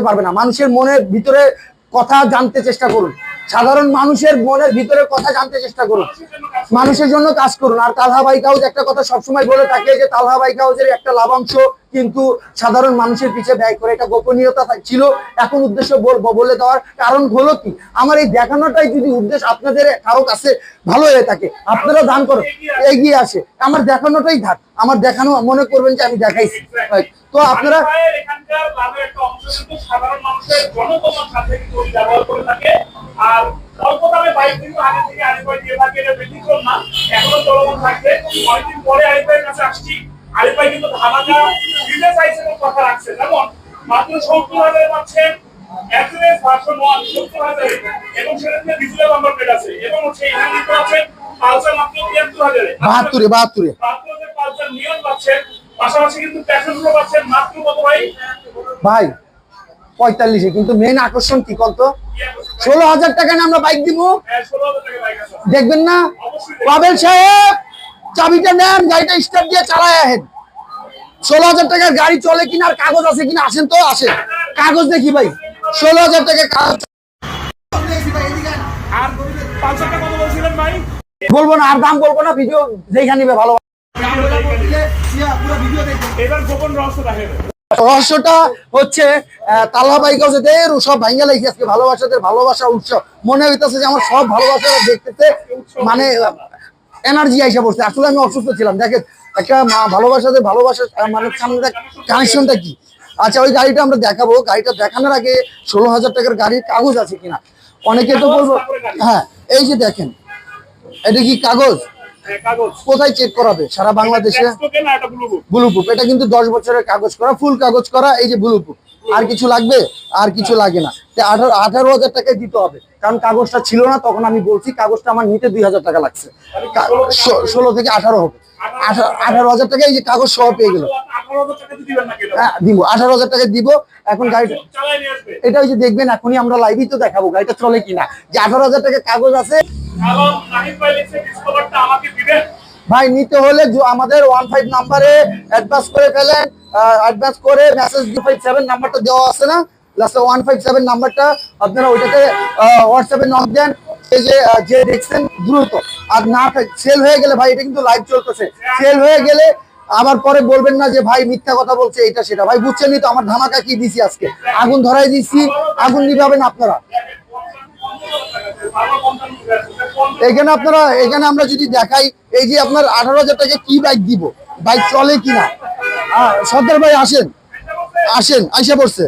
পারবে না। মানুষের মনের ভিতরে কথা জানতে চেষ্টা করুন, সাধারণ মানুষের মনের ভিতরে কথা জানতে চেষ্টা করুন, মানুষের জন্য কাজ করুন। আর তালহা বাইক হাউস একটা কথা সবসময় বলে থাকে যে তালহা বাইক হাউসের একটা লাভাংশ কিন্তু সাধারণ মানুষের পিছে ব্যয় করে, এটা গোপনীয়তা ছিল, এখন উদ্দেশ্য বলে দেওয়ার কারণ হলো কি, আমার এই দেখানোটাই যদি উদ্দেশ্য আপনাদের কারো কাছে ভালো হয়ে থাকে, আপনারা দান করো, এগিয়ে আসে, আমার দেখানোটাই থাক, আমার দেখানো মনে করবেন যে আমি দেখাইছি। তো আপনারা এখানকার লাভের একটা অংশ কিন্তু সাধারণ মানুষের জনগণের সাথে কিন্তু ব্যবহার করে থাকে। আর অল্প দামে বাইক কিন্তু আগে থেকে আরিফাই দিয়ে থাকে, এটা ব্যতিক্রম না, এখনো চলমান থাকবে। অনেকদিন পরে আরিফাইয়ের কাছে আসছি, আরিফাই কিন্তু ধামাকা দিতে চাইছে এবং কথা রাখছে। যেমন মাত্র ৭০,০০০ পাচ্ছেন অ্যাক্সেস ভার্সন 1 ৭০,০০০ এবং সেটাতে ডিজিটাল নাম্বার প্লেট আছে এবং হচ্ছে এখানে কিন্তু আছে পালসার মাত্র ৭৩,০০০ 72 পালসার নিয়ন পাচ্ছেন। পাশাপাশি কিন্তু প্যাশন প্রো পাচ্ছেন মাত্র কত ভাই? ভাই ৪৫-এ। কিন্তু মেইন আকর্ষণ কি কত? ১৬,০০০ টাকা না আমরা বাইক দিব, ১৬,০০০ টাকা বাইক আছে, দেখবেন না? পাবেল সাহেব চাবিটা নেন, গাড়িটা স্টার্ট দিয়ে চালায় আহেন। ১৬,০০০ টাকার গাড়ি চলে কিনা, আর কাগজ আছে কিনা, আসেন তো, আসেন, কাগজ দেখি ভাই। ১৬,০০০ টাকার কাগজ আর পালসারটা কত বলছিলেন ভাই? বলবো না, আর দাম বলবো না, ভিডিও যেখানে নিবে ভালো। এবার গোপন রহস্য দেখেন। রহস্যটা হচ্ছে তালহা বাইক হাউসের সব ভাঙ্গা লাগছে আজকে, ভালোবাসাদের ভালোবাসা উৎসব, মনে হইতেছে যে আমার সব ভালোবাসা দেখতেছে, মানে এনার্জি আইসা পড়ছে। আসলে আমি অসুস্থ ছিলাম, দেখেন একটা ভালোবাসাদের ভালোবাসা মানে সামনে কানেকশনটা কি। আচ্ছা, ওই গাড়িটা আমরা দেখাবো, গাড়িটা দেখানোর আগে ১৬,০০০ টাকার গাড়ির কাগজ আছে কিনা অনেকে তো বলবো। হ্যাঁ, এই যে দেখেন, এটা কি কাগজ? কোথায় চেক করাবে? সারা বাংলাদেশে ব্লুপ্রুফ। এটা কিন্তু 10 বছরের কাগজ করা, ফুল কাগজ করা, এই যে ব্লুপ্রুফ। আর কিছু লাগবে? আর কিছু লাগে না। 18,০০০ টাকায় দিতে হবে, কারণ কাগজটা ছিল না তখন। আমি বলছি কাগজটা আমার নিতে 2,000 টাকা লাগছে, 16 থেকে 18 হবে, 18,000 টাকা এই যে কাগজ সহ পেয়ে গেল। হ্যাঁ দিব, 18,000 টাকা দিব। এখন গাড়িটা এটা ওই যে দেখবেন, এখনই আমরা লাইভই তো দেখাবো গাড়িটা চলে কিনা, যে 18,000 টাকা কাগজ আছে। ভাই নিতে হলে আমাদের 15 নাম্বারে অ্যাডভান্স করে ফেলেন, অ্যাডভান্স করে মেসেজ 257 নাম্বারটা দেওয়া আছে না, লাস্টে 157 নাম্বারটা, আপনারা ওইটাতে হোয়াটসঅ্যাপে নক দেন। এই যে দেখছেন দ্রুত, আর না সেল হয়ে গেলে, ভাই এটা কিন্তু লাইভ চলতেছে, সেল হয়ে গেলে আবার পরে বলবেন না যে ভাই মিথ্যা কথা বলছে এটা সেটা। ভাই বুঝছেনই তো আমার ধামাকা কি দিছি আজকে, আগুন ধরাই দিচ্ছি, আগুন নিভাবেন আপনারা। এখানে আমরা যদি দেখাই, এই যে আপনার 18,000 টাকা কি বাইক দিব, বাইক চলে কিনা। সর্দার ভাই আসেন, আসেন, আইসা পড়ছে।